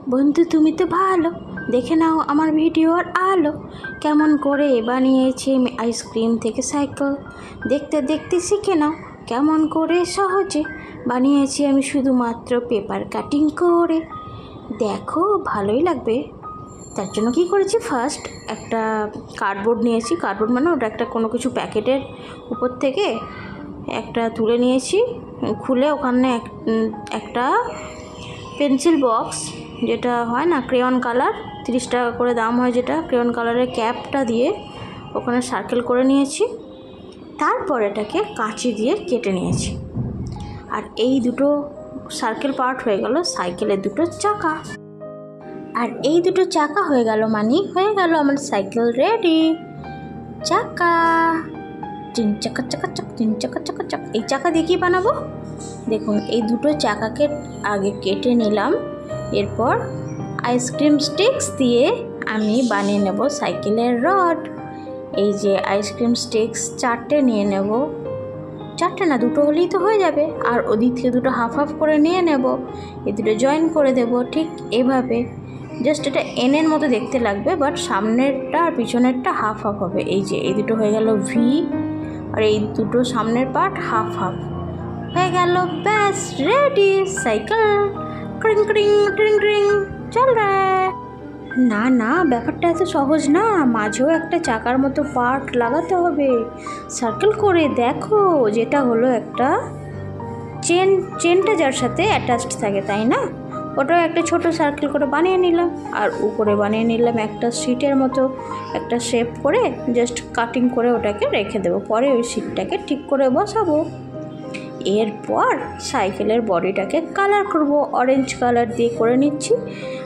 বন্ধু তুমি তো ভালো, দেখে নাও আমার ভিডিওর আলো। কেমন করে বানিয়েছি আমি আইসক্রিম থেকে সাইকেল, দেখতে দেখতে শিখে নাও কেমন করে সহজে বানিয়েছি আমি শুধুমাত্র পেপার কাটিং করে। দেখো ভালোই লাগবে। তার জন্য কী করেছি, ফার্স্ট একটা কার্ডবোর্ড নিয়েছি। কার্ডবোর্ড মানে ওটা একটা কোনো কিছু প্যাকেটের উপর থেকে একটা তুলে নিয়েছি, খুলে ওখানে একটা পেন্সিল বক্স, যেটা হয় না ক্রেয়ন কালার, 30 টাকা করে দাম হয়, যেটা ক্রেয়ন কালারের ক্যাপটা দিয়ে ওখানে সার্কেল করে নিয়েছি। তারপর এটাকে কাঁচি দিয়ে কেটে নিয়েছি। আর এই দুটো সার্কেল পার্ট হয়ে গেল সাইকেলের দুটো চাকা। আর এই দুটো চাকা হয়ে গেল মানে হয়ে গেল আমার সাইকেল রেডি। চাকা, তিন চাকা চাকা চাক, তিন চাকা চাকা চাক। এই চাকা দিয়ে কী বানাবো দেখুন, এই দুটো চাকাকে আগে কেটে নিলাম। এরপর আইসক্রিম স্টিক্স দিয়ে আমি বানিয়ে নেব সাইকেলের রড। এই যে আইসক্রিম স্টিক্স 4টে নিয়ে নেব, 4টে না 2টো হলেই তো হয়ে যাবে। আর ওদিক থেকে 2টো হাফ হাফ করে নিয়ে নেব, এই দুটো জয়েন করে দেব ঠিক এভাবে। জাস্ট এটা এনের মতো দেখতে লাগবে, বাট সামনেরটা আর পিছনেরটা হাফ হাফ হবে। এই যে এই দুটো হয়ে গেল ভি, আর এই দুটো সামনের পার্ট হাফ হাফ হয়ে গেল। ব্যাস রেডি সাইকেল। ক্রিং ক্রিং ট্রিং ট্রিং চল রে। না না, ব্যাপারটা এত সহজ না, মাঝেও একটা চাকার মতো পার্ট লাগাতে হবে সার্কেল করে। দেখো যেটা হলো একটা চেনটা যার সাথে অ্যাটাচড থাকে, তাই না, ওটাও একটা ছোট সার্কেল করে বানিয়ে নিলাম। আর উপরে বানিয়ে নিলাম একটা সিটের মতো একটা শেপ করে, জাস্ট কাটিং করে ওটাকে রেখে দেবো। পরে ওই সিটটাকে ঠিক করে বসাবো। এরপর সাইকেলের বডিটাকে কালার করব, অরেঞ্জ কালার দিয়ে করে নিচ্ছি।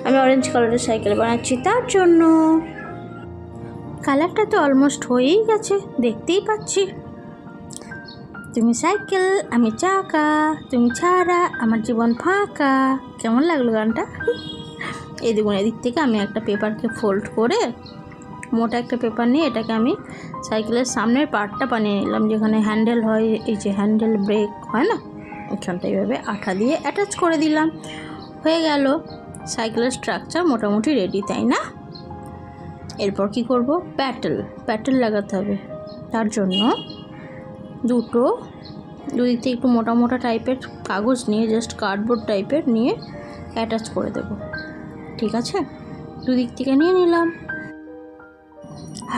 আমি অরেঞ্জ কালারের সাইকেল বানাচ্ছি, তার জন্য কালারটা তো অলমোস্ট হয়েই গেছে, দেখতেই পাচ্ছি। তুমি সাইকেল, আমি চাকা, তুমি ছাড়া আমার জীবন ফাঁকা। কেমন লাগলো গানটা? এই দেখুন, এদিক থেকে আমি একটা পেপারকে ফোল্ড করে, মোটা একটা পেপার নিয়ে এটাকে আমি সাইকেলের সামনের পার্টটা বানিয়ে নিলাম, যেখানে হ্যান্ডেল হয়, এই যে হ্যান্ডেল ব্রেক হয় না, ওখানটা এইভাবে আঠা দিয়ে অ্যাটাচ করে দিলাম। হয়ে গেল সাইকেলের স্ট্রাকচার মোটামুটি রেডি, তাই না? এরপর কি করব, প্যাটেল লাগাতে হবে। তার জন্য দুদিক থেকে একটু মোটা মোটা টাইপের কাগজ নিয়ে, জাস্ট কার্ডবোর্ড টাইপের নিয়ে অ্যাটাচ করে দেব। ঠিক আছে, দুদিক থেকে নিয়ে নিলাম।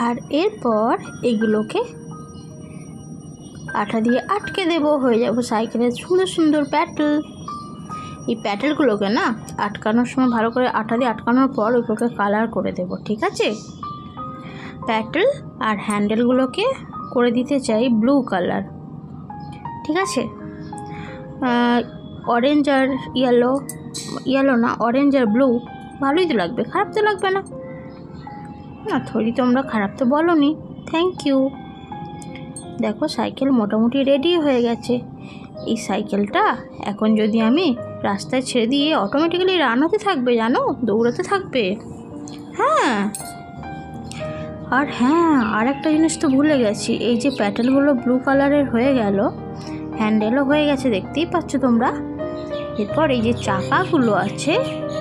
আর এরপর এগুলোকে আঠা দিয়ে আটকে দেব, হয়ে যাব সাইকেলের সুন্দর সুন্দর প্যাটেল। এই প্যাটেলগুলোকে না আটকানোর সময় ভালো করে আঠা দিয়ে আটকানোর পর ওইগুলোকে কালার করে দেব। ঠিক আছে, প্যাটেল আর হ্যান্ডেলগুলোকে করে দিতে চাই ব্লু কালার। ঠিক আছে, অরেঞ্জ আর ইয়েলো না, অরেঞ্জ আর ব্লু ভালোই তো লাগবে, খারাপ তো লাগবে না। না থরি, তোমরা খারাপ তো বলোনি, থ্যাংক ইউ। দেখো সাইকেল মোটামুটি রেডি হয়ে গেছে। এই সাইকেলটা এখন যদি আমি রাস্তায় ছেড়ে দিয়ে অটোমেটিক্যালি রান হতে থাকবে, জানো, দৌড়াতে থাকবে। হ্যাঁ, আর একটা জিনিস তো ভুলে গেছি, এই যে প্যাটেলগুলো ব্লু কালারের হয়ে গেল, হ্যান্ডেলও হয়ে গেছে, দেখতেই পাচ্ছ তোমরা। এরপর এই যে চাকাগুলো আছে,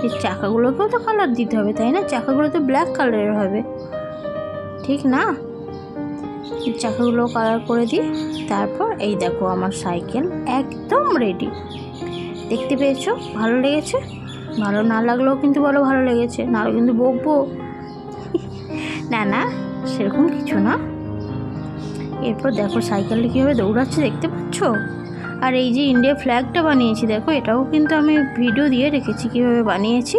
এই চাকাগুলোকেও তো কালার দিতে হবে, তাই না? চাকাগুলো তো ব্ল্যাক কালারের হবে, ঠিক না? চাকাগুলো কালার করে দিই। তারপর এই দেখো আমার সাইকেল একদম রেডি। দেখতে পেয়েছো? ভালো লেগেছে? ভালো না লাগলেও কিন্তু বলো ভালো লেগেছে, নাহলে কিন্তু বকবো। না সেরকম কিছু না। এরপর দেখো সাইকেলটা কীভাবে দৌড়াচ্ছে, দেখতে পাচ্ছ? আর এই যে ইন্ডিয়া ফ্ল্যাগটা বানিয়েছি, দেখো এটাও কিন্তু আমি ভিডিও দিয়ে রেখেছি কীভাবে বানিয়েছি।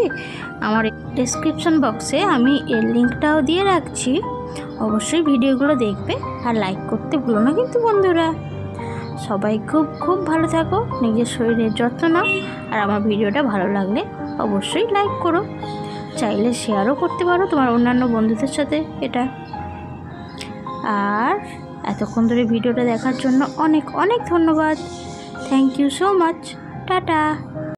আমার ডেসক্রিপশন বক্সে আমি এর লিঙ্কটাও দিয়ে রাখছি, অবশ্যই ভিডিওগুলো দেখবে। আর লাইক করতে ভুলো না কিন্তু বন্ধুরা। সবাই খুব খুব ভালো থাকো, নিজের শরীরের যত্ন নাও। আর আমার ভিডিওটা ভালো লাগলে অবশ্যই লাইক করো, চাইলে শেয়ারও করতে পারো তোমার অন্যান্য বন্ধুদের সাথে এটা। আর এতক্ষণ ধরে ভিডিওটা দেখার জন্য অনেক অনেক ধন্যবাদ। Thank you so much. Tata.